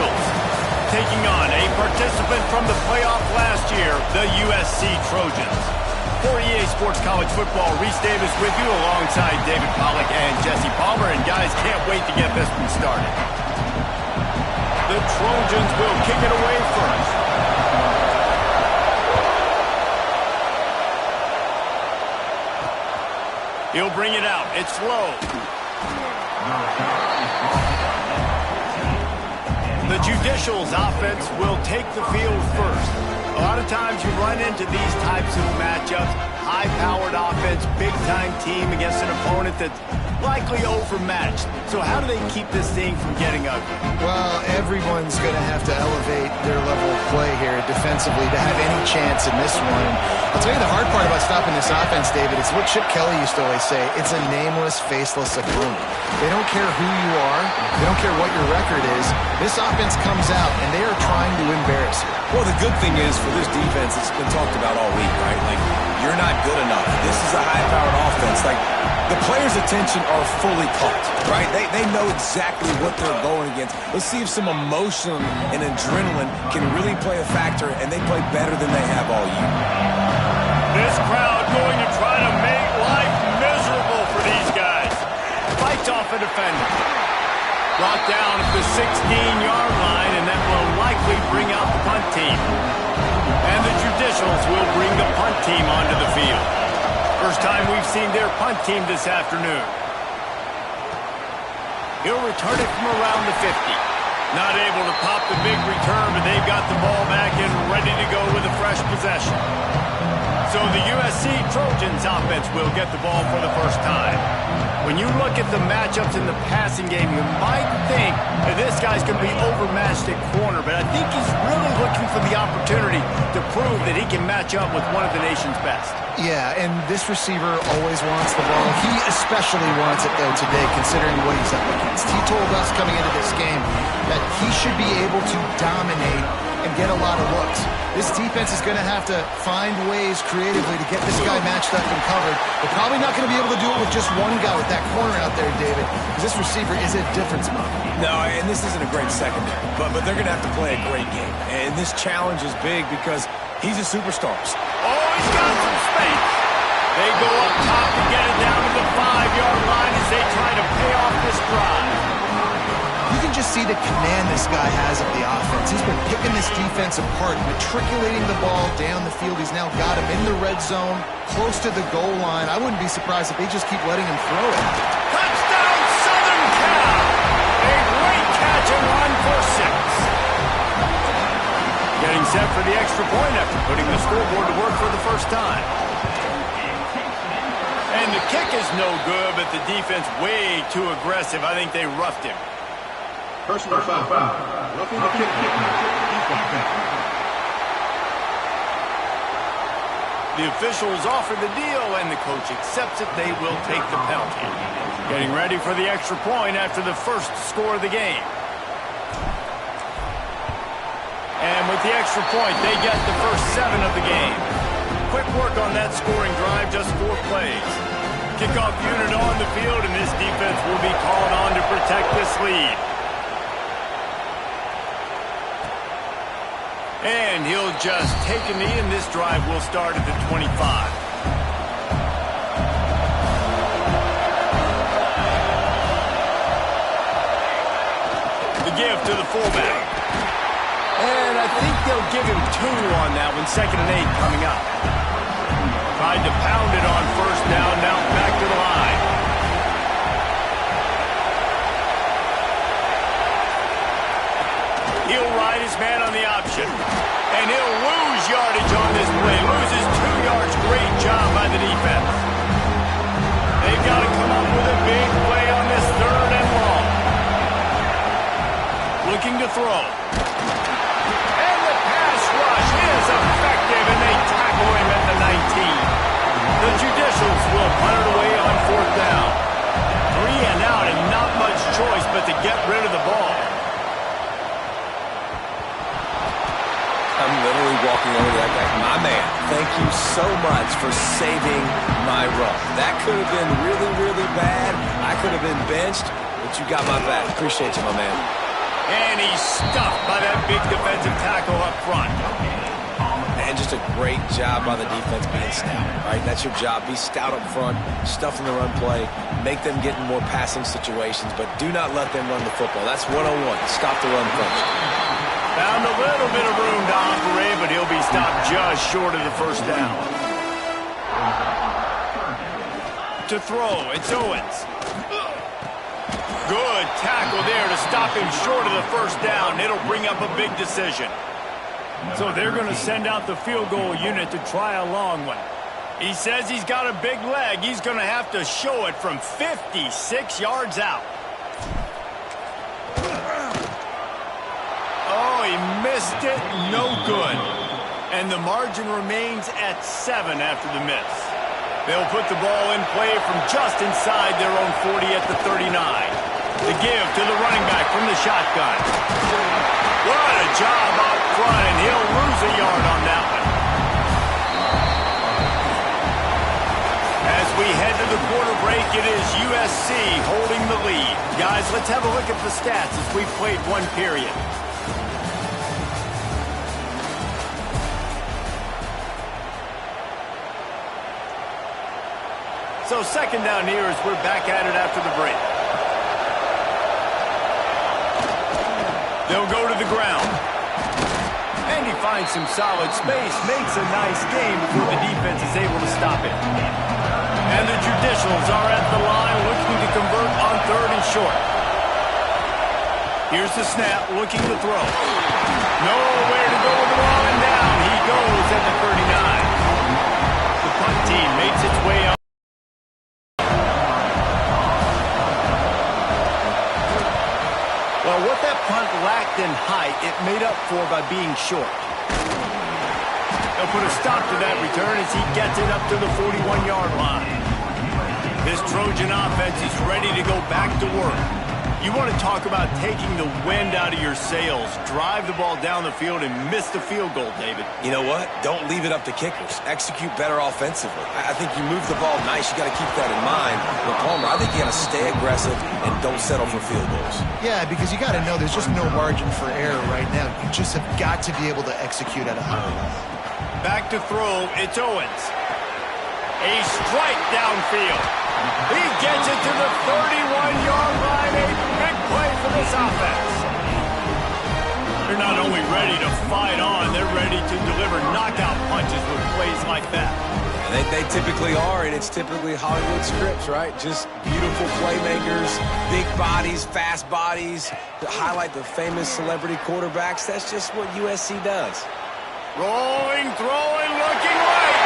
Judicials, taking on a participant from the playoff last year, the USC Trojans. For EA Sports College Football, Reese Davis with you alongside David Pollack and Jesse Palmer. And guys, can't wait to get this one started. The Trojans will kick it away first. He'll bring it out. It's low. The Judicials offense will take the field first. A lot of times you run into these types of matchups. High-powered offense, big-time team against an opponent that's likely overmatched. So how do they keep this thing from getting ugly? Well, everyone's going to have to elevate their level of play here defensively to have any chance in this one. And I'll tell you the hard part about stopping this offense, David, it's what Chip Kelly used to always say. It's a nameless, faceless opponent. They don't care who you are. They don't care what your record is. This offense comes out, and they are trying to embarrass you. Well, the good thing is for this defense, it's been talked about all week, right? Like, you're not good enough. This is a high-powered offense. Like, the players' attention are fully caught, right? They know exactly what they're going against. Let's see if some emotion and adrenaline can really play a factor, and they play better than they have all year. This crowd going to try to make life miserable for these guys. Fights off a defender. Brought down at the 16-yard line, and that will likely bring out the punt team. And the Judicials will bring the punt team onto the field. First time we've seen their punt team this afternoon. He'll return it from around the 50. Not able to pop the big return, but they've got the ball back and ready to go with a fresh possession. So the USC Trojans offense will get the ball for the first time. When you look at the matchups in the passing game, you might think that this guy's going to be overmatched at corner, but I think he's really looking for the opportunity to prove that he can match up with one of the nation's best. Yeah, and this receiver always wants the ball. He especially wants it, though, today, considering what he's up against. He told us coming into this game that he should be able to dominate and get a lot of looks. This defense is going to have to find ways creatively to get this guy matched up and covered. They're probably not going to be able to do it with just one guy with that corner out there, David, because this receiver is a difference maker. No, and this isn't a great secondary, but they're going to have to play a great game. And this challenge is big because he's a superstar. Oh, he's got some space. They go up top to get it down to the 5-yard line as they try to pay off this drive. You can just see the command this guy has of the offense. He's been picking this defense apart, matriculating the ball down the field. He's now got him in the red zone, close to the goal line. I wouldn't be surprised if they just keep letting him throw it. Touchdown, Southern Cal! A great catch and run for 6. Getting set for the extra point after putting the scoreboard to work for the first time. And the kick is no good, but the defense way too aggressive. I think they roughed him. Personal foul. Roughing the kick. The officials offer the deal, and the coach accepts it. They will take the penalty. Getting ready for the extra point after the first score of the game. And with the extra point, they get the first 7 of the game. Quick work on that scoring drive, just 4 plays. Kickoff unit on the field, and this defense will be called on to protect this lead. And he'll just take a knee, and this drive will start at the 25. The give to the fullback. And I think they'll give him 2 on that one, 2nd and 8 coming up. Tried to pound it on first down, now back to the line. He'll ride his man on the option. And he'll lose yardage on this play. Loses 2 yards. Great job by the defense. They've got to come up with a big play on this 3rd and long. Looking to throw. And the pass rush is effective, and they tackle him at the 19. The Judicials will punt it away on 4th down. 3 and out, and not much choice but to get rid of the ball. I'm literally walking over to that guy. My man, thank you so much for saving my run. That could have been really, really bad. I could have been benched, but you got my back. Appreciate you, my man. And he's stuffed by that big defensive tackle up front. And just a great job by the defense being stout, right? That's your job. Be stout up front, stuff in the run play, make them get in more passing situations, but do not let them run the football. That's 101. Stop the run first. Found a little bit of room to operate, but he'll be stopped just short of the first down. To throw, it's Owens. Good tackle there to stop him short of the first down. It'll bring up a big decision. So they're going to send out the field goal unit to try a long one. He says he's got a big leg. He's going to have to show it from 56 yards out. Oh, he missed it. No good. And the margin remains at 7 after the miss. They'll put the ball in play from just inside their own 40 at the 39. The give to the running back from the shotgun. What a job out front, and he'll lose a yard on that one. As we head to the quarter break, it is USC holding the lead. Guys, let's have a look at the stats as we've played one period. So second down here as we're back at it after the break. They'll go to the ground. And he finds some solid space, makes a nice game before the defense is able to stop it. And the Traditionals are at the line looking to convert on 3rd and short. Here's the snap, looking to throw. Nowhere to go with the ball, and down he goes at the 39. The punt team makes its way up. Well, what that punt lacked in height, it made up for by being short. They'll put a stop to that return as he gets it up to the 41-yard line. This Trojan offense is ready to go back to work. You want to talk about taking the wind out of your sails. Drive the ball down the field and miss the field goal, David. You know what? Don't leave it up to kickers. Execute better offensively. I think you move the ball nice. You got to keep that in mind. But Palmer, I think you got to stay aggressive and don't settle for field goals. Yeah, because you got to know there's just no margin for error right now. You just have got to be able to execute at a higher level. Back to throw, it's Owens. A strike downfield. He gets it to the 31-yard line. A big play for this offense. They're not only ready to fight on, they're ready to deliver knockout punches with plays like that. They typically are, and it's typically Hollywood scripts, right? Just beautiful playmakers, big bodies, fast bodies, to highlight the famous celebrity quarterbacks. That's just what USC does. Rolling, throwing, looking right.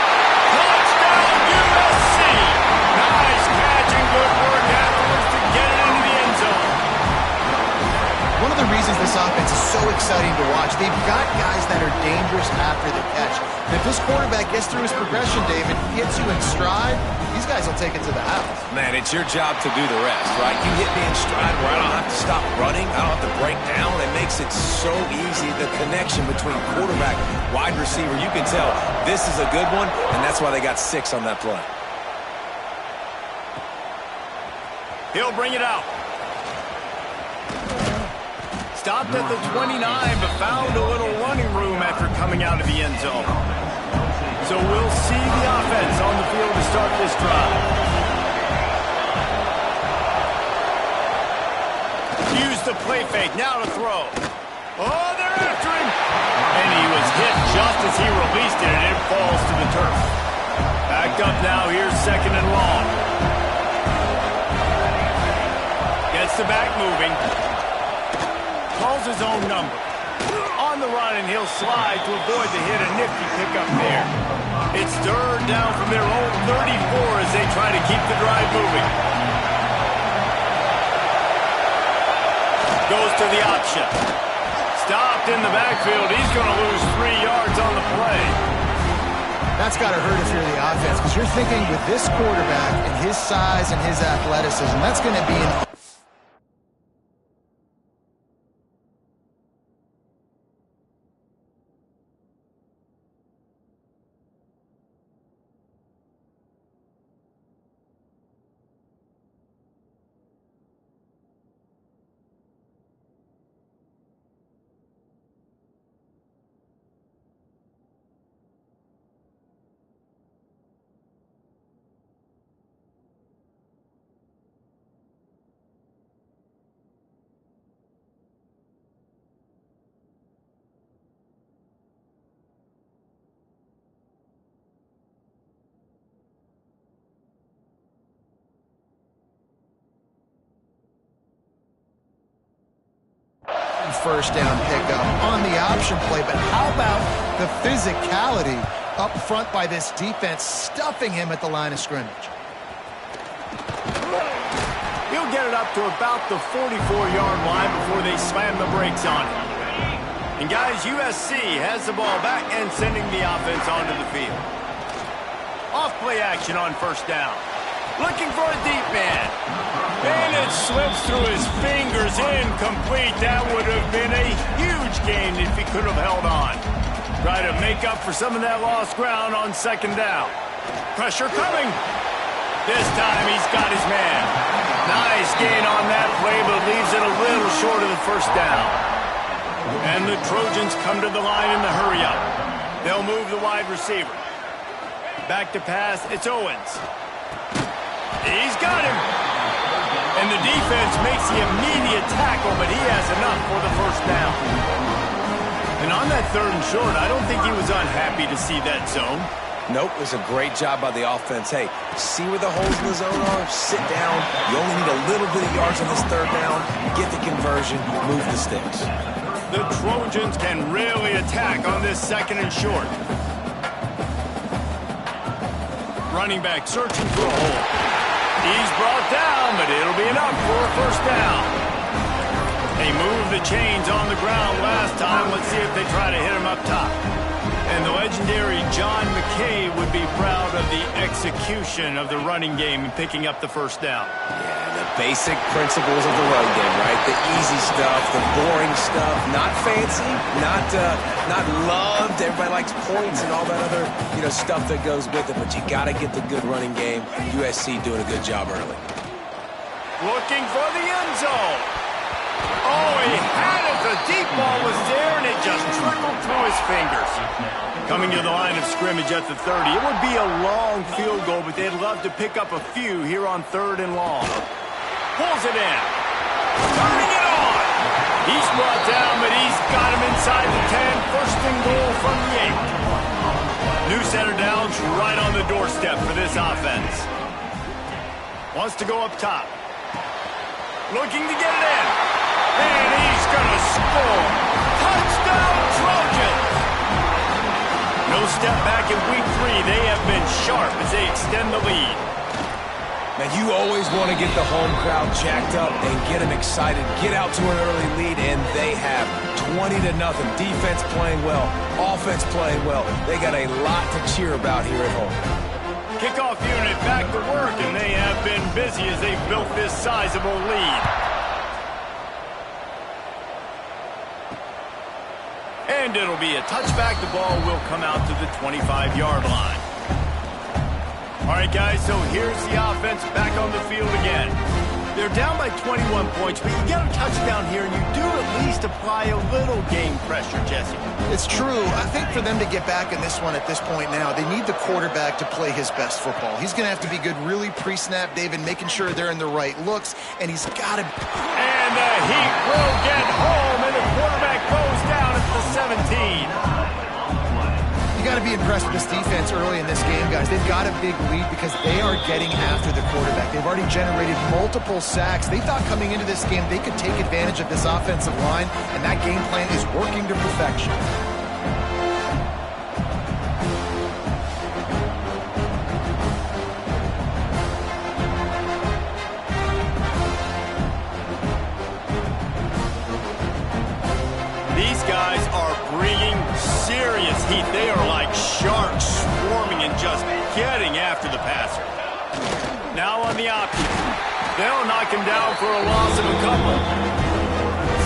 Touchdown, USC. Nice catch and good work afterwards to get it into the end zone. One of the reasons this offense is so exciting to watch, they've got guys that are dangerous after the catch. And if this quarterback gets through his progression, David, gets you in stride, these guys will take it to the house. Man, it's your job to do the rest, right? You hit me in stride where I don't have to stop running. I don't have to break down. It makes it so easy. The connection between quarterback, wide receiver, you can tell this is a good one, and that's why they got 6 on that play. He'll bring it out. Stopped at the 29, but found a little running room after coming out of the end zone. So we'll see the offense on the field to start this drive. Use the play fake, now to throw. Oh, they're after him! And he was hit just as he released it, and it falls to the turf. Backed up now, here's 2nd and long. Gets the back moving. Calls his own number. On the run, and he'll slide to avoid the hit. A nifty pickup there. It's 3rd down from their own 34 as they try to keep the drive moving. Goes to the option. Stopped in the backfield. He's going to lose 3 yards on the play. That's got to hurt if you're the offense, because you're thinking with this quarterback and his size and his athleticism, that's going to be an first down pickup on the option play, but how about the physicality up front by this defense, stuffing him at the line of scrimmage? He'll get it up to about the 44-yard line before they slam the brakes on it. And guys, USC has the ball back and sending the offense onto the field. Off play action on first down. Looking for a deep man. And it slips through his fingers, incomplete. That would have been a huge gain if he could have held on. Try to make up for some of that lost ground on second down. Pressure coming. This time he's got his man. Nice gain on that play, but leaves it a little short of the first down. And the Trojans come to the line in the hurry-up. They'll move the wide receiver. Back to pass, it's Owens. He's got him. And the defense makes the immediate tackle, but he has enough for the first down. And on that third and short, I don't think he was unhappy to see that zone. Nope, it was a great job by the offense. Hey, see where the holes in the zone are? Sit down. You only need a little bit of yards on this third down. Get the conversion, move the sticks. The Trojans can really attack on this second and short. Running back searching for a hole. He's brought down, but it'll be enough for a first down. They moved the chains on the ground last time. Let's see if they try to hit him up top. And the legendary John McKay would be proud of the execution of the running game and picking up the first down. Yeah, the basic principles of the run game, right? The easy stuff, the boring stuff, not fancy, not loved. Everybody likes points and all that other, stuff that goes with it. But you got to get the good running game. USC doing a good job early. Looking for the end zone. Oh, he had it. The deep ball was there, and it just trickled through his fingers. Coming to the line of scrimmage at the 30. It would be a long field goal, but they'd love to pick up a few here on third and long. Pulls it in. Turning it on. He's brought down, but he's got him inside the 10. First and goal from the 8. New set of downs right on the doorstep for this offense. Wants to go up top. Looking to get it in. And he's going to score. Touchdown, Trojans! No step back in week 3. They have been sharp as they extend the lead. Now, you always want to get the home crowd jacked up and get them excited. Get out to an early lead, and they have 20-0. Defense playing well. Offense playing well. They got a lot to cheer about here at home. Kickoff unit back to work, and they have been busy as they've built this sizable lead. And it'll be a touchback. The ball will come out to the 25-yard line. All right, guys, so here's the offense back on the field again. They're down by 21 points, but you get a touchdown here, and you do at least apply a little game pressure, Jesse. It's true. I think for them to get back in this one at this point now, they need the quarterback to play his best football. He's going to have to be good really pre-snap, David, making sure they're in the right looks, and he's got to... And the Heat will get home, and the quarterback goes down at the 17. You got to be impressed with this defense early in this game, guys. They've got a big lead because they are getting after the quarterback. They've already generated multiple sacks. They thought coming into this game they could take advantage of this offensive line, and that game plan is working to perfection. These guys are bringing serious heat. They are like sharks swarming and just getting after the passer. Now on the option. They'll knock him down for a loss of a couple.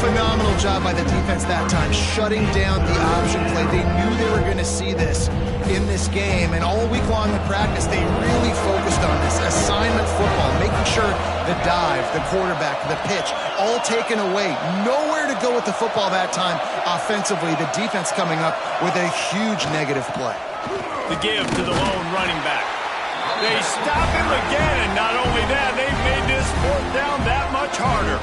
Phenomenal job by the defense that time, shutting down the option play. They knew they were going to see this in this game, and all week long in practice, they really focused on this assignment football, making sure the dive, the quarterback, the pitch, all taken away. Nowhere to go with the football that time offensively. The defense coming up with a huge negative play. To give to the lone running back. They stop him again, and not only that, they've made this fourth down that much harder.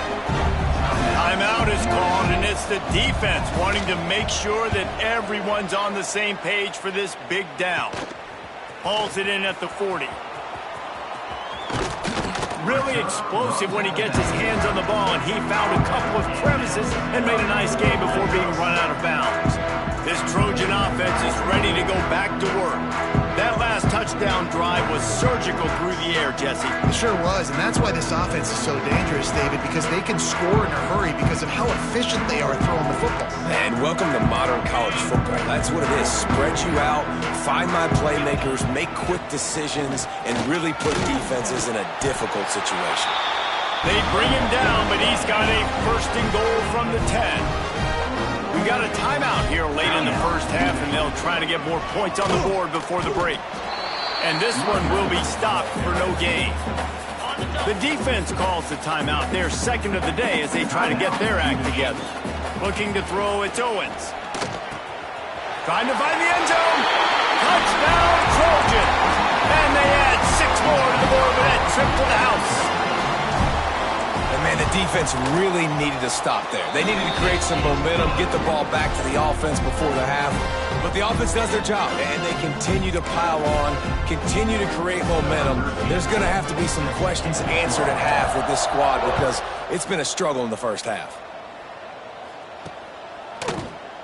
Timeout is called, and it's the defense wanting to make sure that everyone's on the same page for this big down. Hauls it in at the 40. really explosive when he gets his hands on the ball, and he found a couple of crevices and made a nice game before being run out of bounds. This Trojan offense is ready to go back to work. That last touchdown drive was surgical through the air, Jesse. It sure was, and that's why this offense is so dangerous, David, because they can score in a hurry because of how efficient they are throwing the football. And welcome to modern college football. That's what it is. Spread you out, find my playmakers, make quick decisions, and really put defenses in a difficult situation. They bring him down, but he's got a first and goal from the 10. We got a timeout here late in the first half, and they'll try to get more points on the board before the break. And this one will be stopped for no gain. The defense calls the timeout. They're second of the day as they try to get their act together. Looking to throw, it's Owens. Trying to find the end zone. Touchdown, Trojan. And they add 6 more to the board with that trip to the house. And man, the defense really needed to stop there. They needed to create some momentum, get the ball back to the offense before the half. But the offense does their job, and they continue to pile on, continue to create momentum. There's going to have to be some questions answered at half with this squad because it's been a struggle in the first half.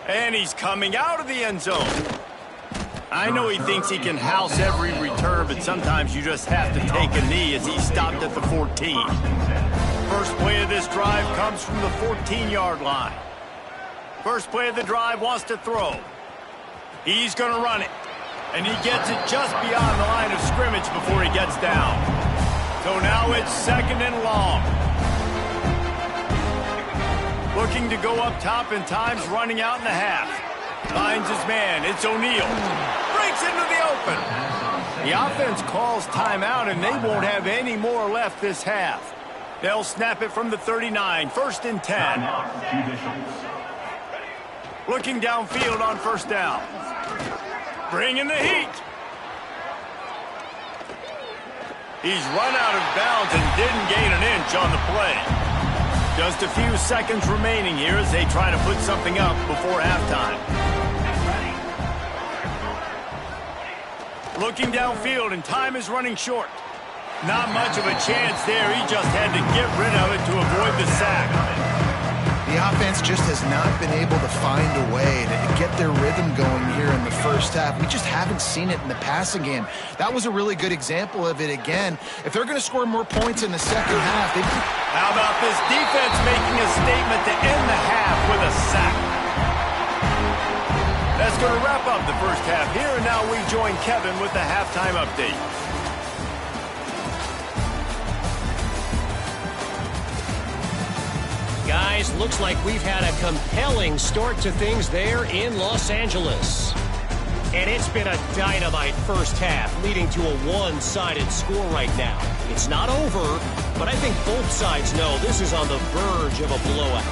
And he's coming out of the end zone. I know he thinks he can house every return, but sometimes you just have to take a knee as he stopped at the 14. First play of this drive comes from the 14-yard line. First play of the drive wants to throw. He's going to run it. And he gets it just beyond the line of scrimmage before he gets down. So now it's second and long. Looking to go up top, and time's running out in the half. Finds his man. It's O'Neal. Breaks into the open. The offense calls timeout, and they won't have any more left this half. They'll snap it from the 39. First and 10. Looking downfield on first down. Bringing the heat. He's run out of bounds and didn't gain an inch on the play. Just a few seconds remaining here as they try to put something up before halftime. Looking downfield, and time is running short. Not much of a chance there. He just had to get rid of it to avoid the sack. The offense just has not been able to find a way to get their rhythm going here in the first half. We just haven't seen it in the passing game. That was a really good example of it again. If they're going to score more points in the second half, they... How about this defense making a statement to end the half with a sack? That's going to wrap up the first half here, and now we join Kevin with the halftime update. Guys, looks like we've had a compelling start to things there in Los Angeles. And it's been a dynamite first half, leading to a one-sided score right now. It's not over, but I think both sides know this is on the verge of a blowout.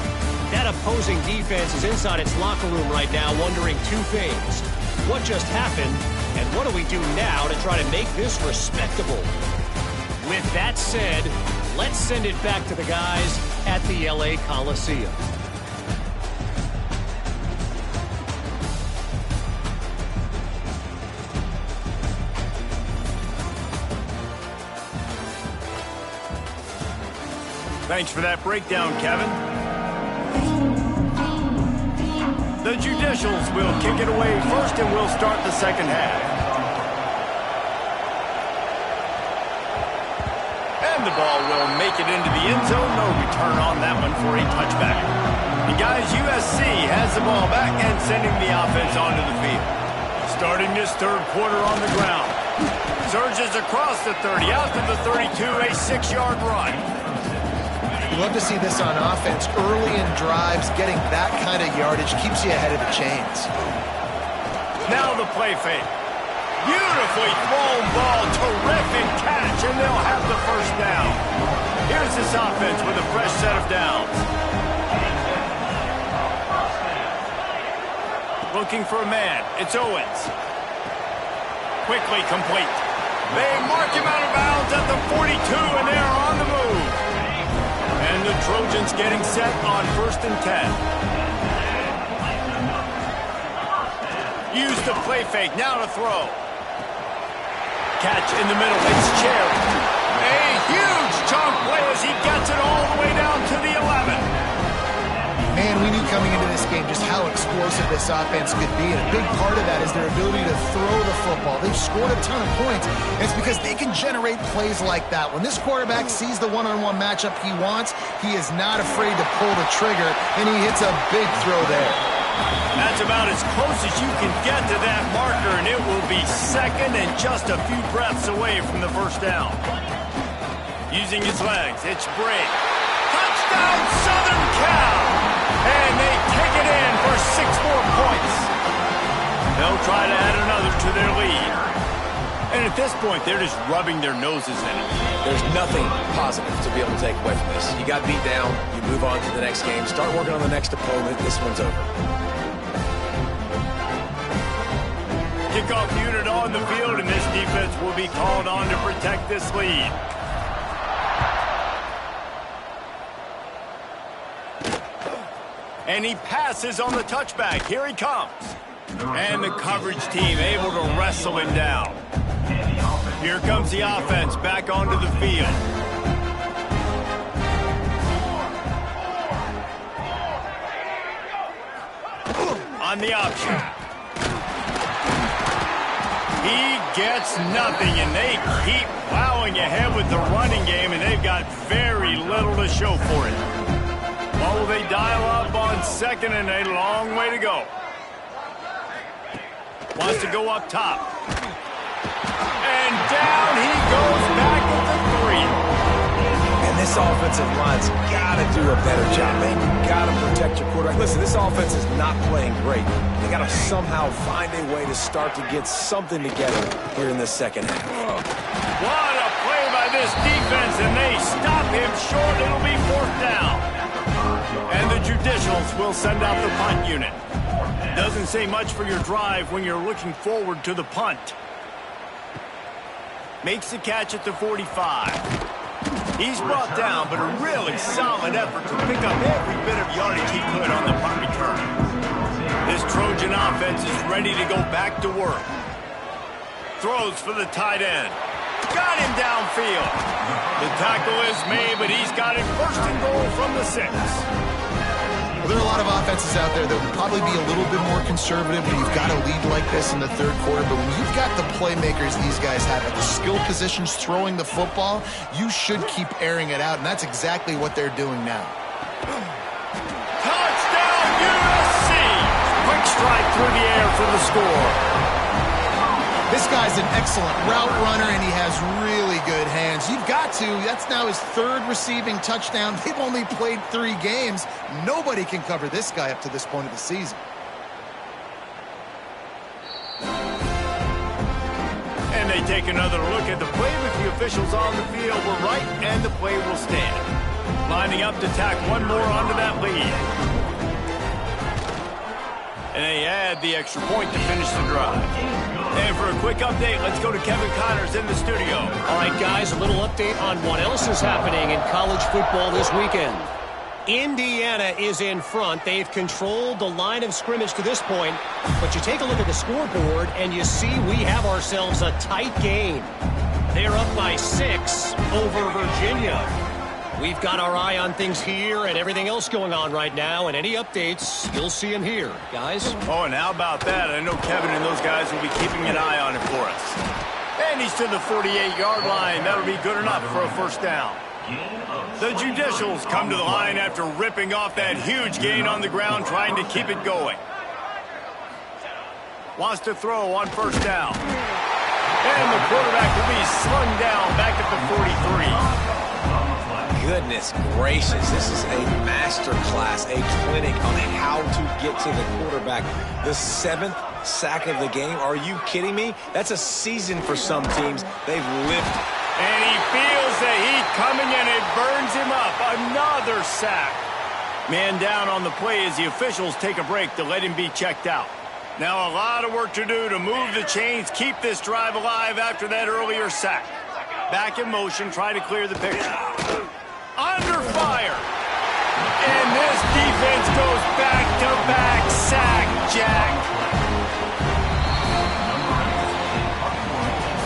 That opposing defense is inside its locker room right now wondering two things. What just happened, and what do we do now to try to make this respectable? With that said, let's send it back to the guys at the LA Coliseum. Thanks for that breakdown, Kevin. The Judicials will kick it away first, and we'll start the second half. And the ball will make it into the end zone. No return on that one for a touchback. And guys, USC has the ball back and sending the offense onto the field. Starting this third quarter on the ground. Surges across the 30, out to the 32, a 6-yard run. You love to see this on offense. Early in drives, getting that kind of yardage keeps you ahead of the chains. Now the play fake. Beautifully thrown ball, terrific catch, and they'll have the first down. Here's this offense with a fresh set of downs. Looking for a man. It's Owens. Quickly complete. They mark him out of bounds at the 42, and they're on the move. And the Trojans getting set on first and 10. Use the play fake, now to throw. Catch in the middle, it's Cherry. A huge chunk play as he gets it all the way down to the 11. Man, we knew coming into this game just how explosive this offense could be, and a big part of that is their ability to throw the football. They've scored a ton of points, and it's because they can generate plays like that. When this quarterback sees the one-on-one matchup he wants, he is not afraid to pull the trigger, and he hits a big throw there. That's about as close as you can get to that marker, and it will be second and just a few breaths away from the first down. Using his legs, it's Brake. Touchdown, Southern Cal! And they take it in for 6 more points. They'll try to add another to their lead. And at this point, they're just rubbing their noses in it. There's nothing positive to be able to take away from this. You got beat down, you move on to the next game, start working on the next opponent. This one's over. Kickoff unit on the field, and this defense will be called on to protect this lead. And he passes on the touchback. Here he comes. And the coverage team able to wrestle him down. Here comes the offense back onto the field. On the option. He gets nothing, and they keep plowing ahead with the running game, and they've got very little to show for it. Or will they dial up on second, and a long way to go. Wants to go up top. And down he goes back at the 3. And this offensive line's got to do a better job. They got to protect your quarterback. Listen, this offense is not playing great. They got to somehow find a way to start to get something together here in the second half. What a play by this defense, and they stop him short. It'll be 4th down. And the Judicials will send out the punt unit. Doesn't say much for your drive when you're looking forward to the punt. Makes the catch at the 45. He's brought down, but a really solid effort to pick up every bit of yardage he could on the punt return. This Trojan offense is ready to go back to work. Throws for the tight end. Got him downfield. The tackle is made, but he's got it 1st and goal from the 6. Well, there are a lot of offenses out there that would probably be a little bit more conservative when you've got a lead like this in the 3rd quarter. But when you've got the playmakers these guys have at the skill positions throwing the football, you should keep airing it out, and that's exactly what they're doing now. Touchdown, USC! Quick strike through the air for the score. This guy's an excellent route runner, and he has really good hands. You've got to. That's now his 3rd receiving touchdown. They've only played 3 games. Nobody can cover this guy up to this point of the season. And they take another look at the play, but the officials on the field were right, and the play will stand. Lining up to tack one more onto that lead. And they add the extra point to finish the drive. And for a quick update, let's go to Kevin Connors in the studio. All right, guys, a little update on what else is happening in college football this weekend. Indiana is in front. They've controlled the line of scrimmage to this point. But you take a look at the scoreboard, and you see we have ourselves a tight game. They're up by 6 over Virginia. We've got our eye on things here and everything else going on right now, and any updates, you'll see them here, guys. Oh, and how about that? I know Kevin and those guys will be keeping an eye on it for us. And he's to the 48-yard line. That'll be good enough for a 1st down. The Judicials come to the line after ripping off that huge gain on the ground, trying to keep it going. Wants to throw on 1st down. And the quarterback will be slung down back at the 43. Goodness gracious, this is a master class, a clinic on how to get to the quarterback. The 7th sack of the game, are you kidding me? That's a season for some teams. They've lived. And he feels the heat coming, and it burns him up. Another sack. Man down on the play as the officials take a break to let him be checked out. Now a lot of work to do to move the chains, keep this drive alive after that earlier sack. Back in motion, try to clear the picture. Under fire. And this defense goes back-to-back sack jack.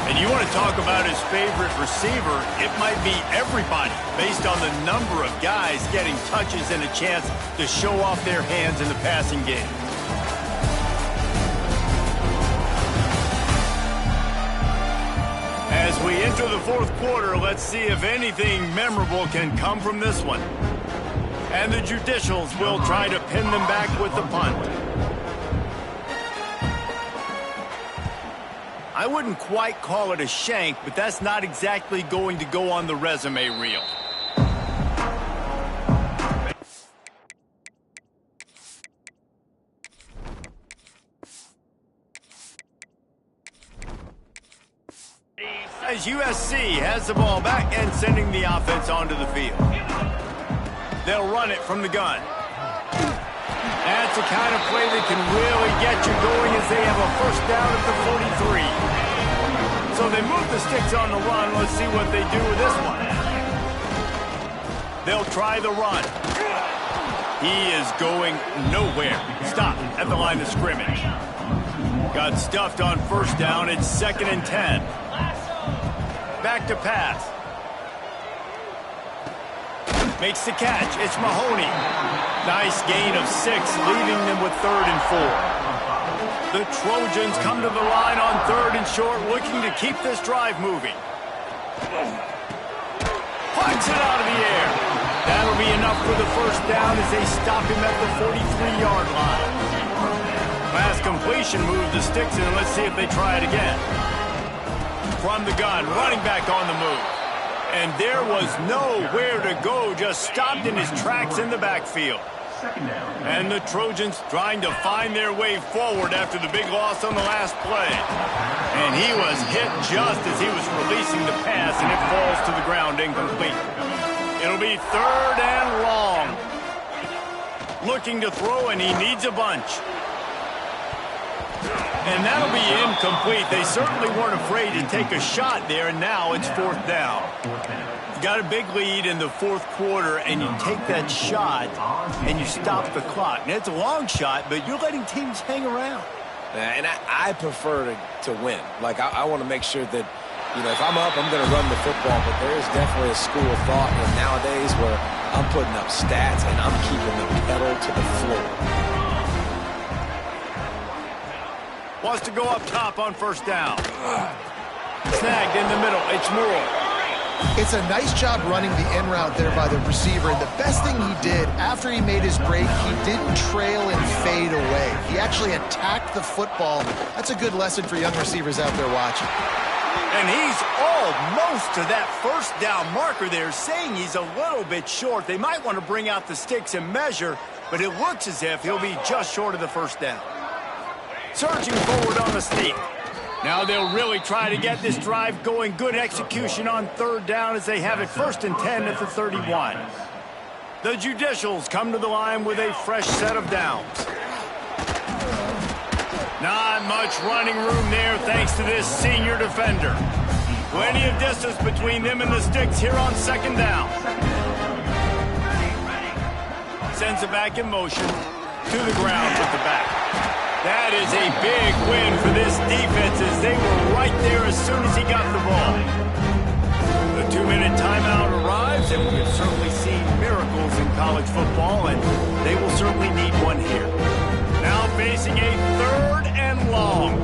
And And you want to talk about his favorite receiver, it might be everybody based on the number of guys getting touches and a chance to show off their hands in the passing game. As we enter the fourth quarter, let's see if anything memorable can come from this one. And the Judicials will try to pin them back with the punt. I wouldn't quite call it a shank, but that's not exactly going to go on the resume reel. As USC has the ball back and sending the offense onto the field. They'll run it from the gun. That's the kind of play that can really get you going as they have a first down at the 43. So they move the sticks on the run. Let's see what they do with this one. They'll try the run. He is going nowhere. Stop at the line of scrimmage. Got stuffed on first down. It's 2nd and 10. Back to pass. Makes the catch. It's Mahoney. Nice gain of 6, leaving them with 3rd and 4. The Trojans come to the line on 3rd and short, looking to keep this drive moving. Punts it out of the air. That'll be enough for the first down as they stop him at the 43-yard line. Last completion moved the sticks in. Let's see if they try it again. From the gun, running back on the move. And there was nowhere to go, just stopped in his tracks in the backfield. And the Trojans trying to find their way forward after the big loss on the last play. And he was hit just as he was releasing the pass, and it falls to the ground incomplete. It'll be 3rd and long. Looking to throw, and he needs a bunch. And that'll be incomplete. They certainly weren't afraid to take a shot there, and now it's 4th down. You got a big lead in the fourth quarter, and you take that shot, and you stop the clock. And it's a long shot, but you're letting teams hang around. And I prefer to win. Like, I want to make sure that, you know, if I'm up, I'm going to run the football, but there is definitely a school of thought nowadays where I'm putting up stats, and I'm keeping the pedal to the floor. Wants to go up top on first down. Snagged in the middle. It's Moore. It's a nice job running the in route there by the receiver. And the best thing he did after he made his break, he didn't trail and fade away. He actually attacked the football. That's a good lesson for young receivers out there watching. And he's almost to that first down marker there, saying he's a little bit short. They might want to bring out the sticks and measure, but it looks as if he'll be just short of the first down. Surging forward on the sneak. Now they'll really try to get this drive going. Good execution on 3rd down as they have it 1st and 10 at the 31. The Judicials come to the line with a fresh set of downs. Not much running room there thanks to this senior defender. Plenty of distance between them and the sticks here on 2nd down. Sends it back in motion to the ground with the back. That is a big win for this defense as they were right there as soon as he got the ball. The 2-minute timeout arrives, and we've certainly seen miracles in college football, and they will certainly need one here. Now facing a 3rd and long.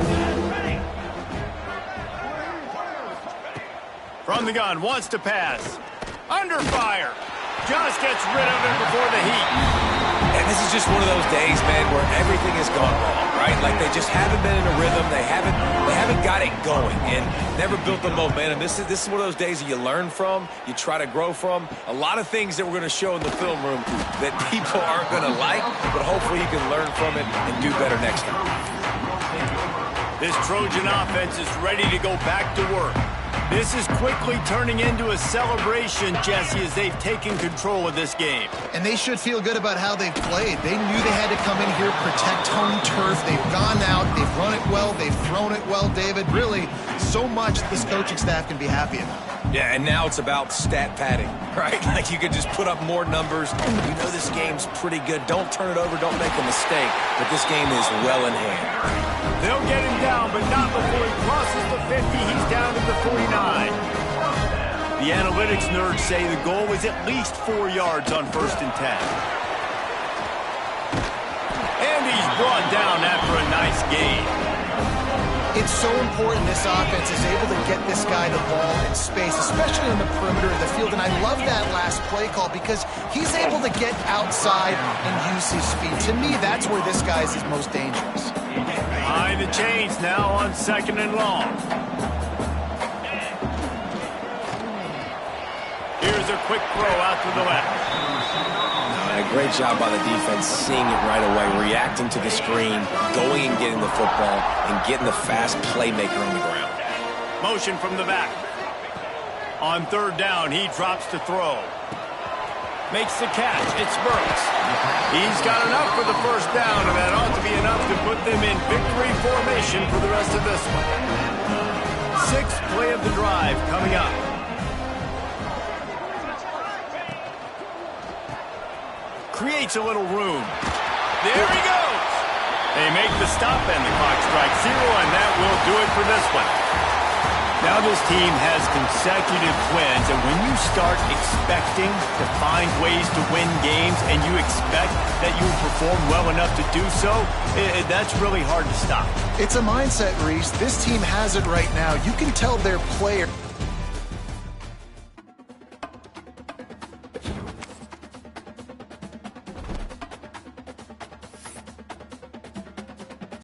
From the gun, wants to pass. Under fire. Just gets rid of it before the heat. And this is just one of those days, man, where everything has gone wrong, right? Like they just haven't been in a rhythm. They haven't got it going and never built the momentum. This is one of those days that you learn from, you try to grow from. A lot of things that we're going to show in the film room that people aren't going to like, but hopefully you can learn from it and do better next time. This Trojan offense is ready to go back to work. This is quickly turning into a celebration, Jesse, as they've taken control of this game. And they should feel good about how they've played. They knew they had to come in here, protect home turf. They've gone out, they've run it well, they've thrown it well, David. Really, so much this coaching staff can be happy about. Yeah, and now it's about stat padding, right? Like you could just put up more numbers. You know this game's pretty good. Don't turn it over, don't make a mistake. But this game is well in hand. They'll get him down, but not before he crosses the 50. He's down to the 49. The analytics nerds say the goal was at least 4 yards on 1st and 10. And he's brought down after a nice gain. It's so important this offense is able to get this guy the ball in space, especially on the perimeter of the field. And I love that last play call because he's able to get outside and use his speed. To me, that's where this guy is his most dangerous. Behind the chains now on 2nd and long. Here's a quick throw out to the left. A great job by the defense, seeing it right away, reacting to the screen, going and getting the football, and getting the fast playmaker on the ground. Motion from the back. On 3rd down, he drops to throw. Makes the catch. It's Burks. He's got enough for the 1st down, and that ought to be enough to put them in victory formation for the rest of this one. 6th play of the drive coming up. Creates a little room. There he goes. They make the stop and the clock strikes 0, and that will do it for this one. Now this team has consecutive wins, and when you start expecting to find ways to win games and you expect that you will perform well enough to do so, that's really hard to stop. It's a mindset, Reese. This team has it right now. You can tell their player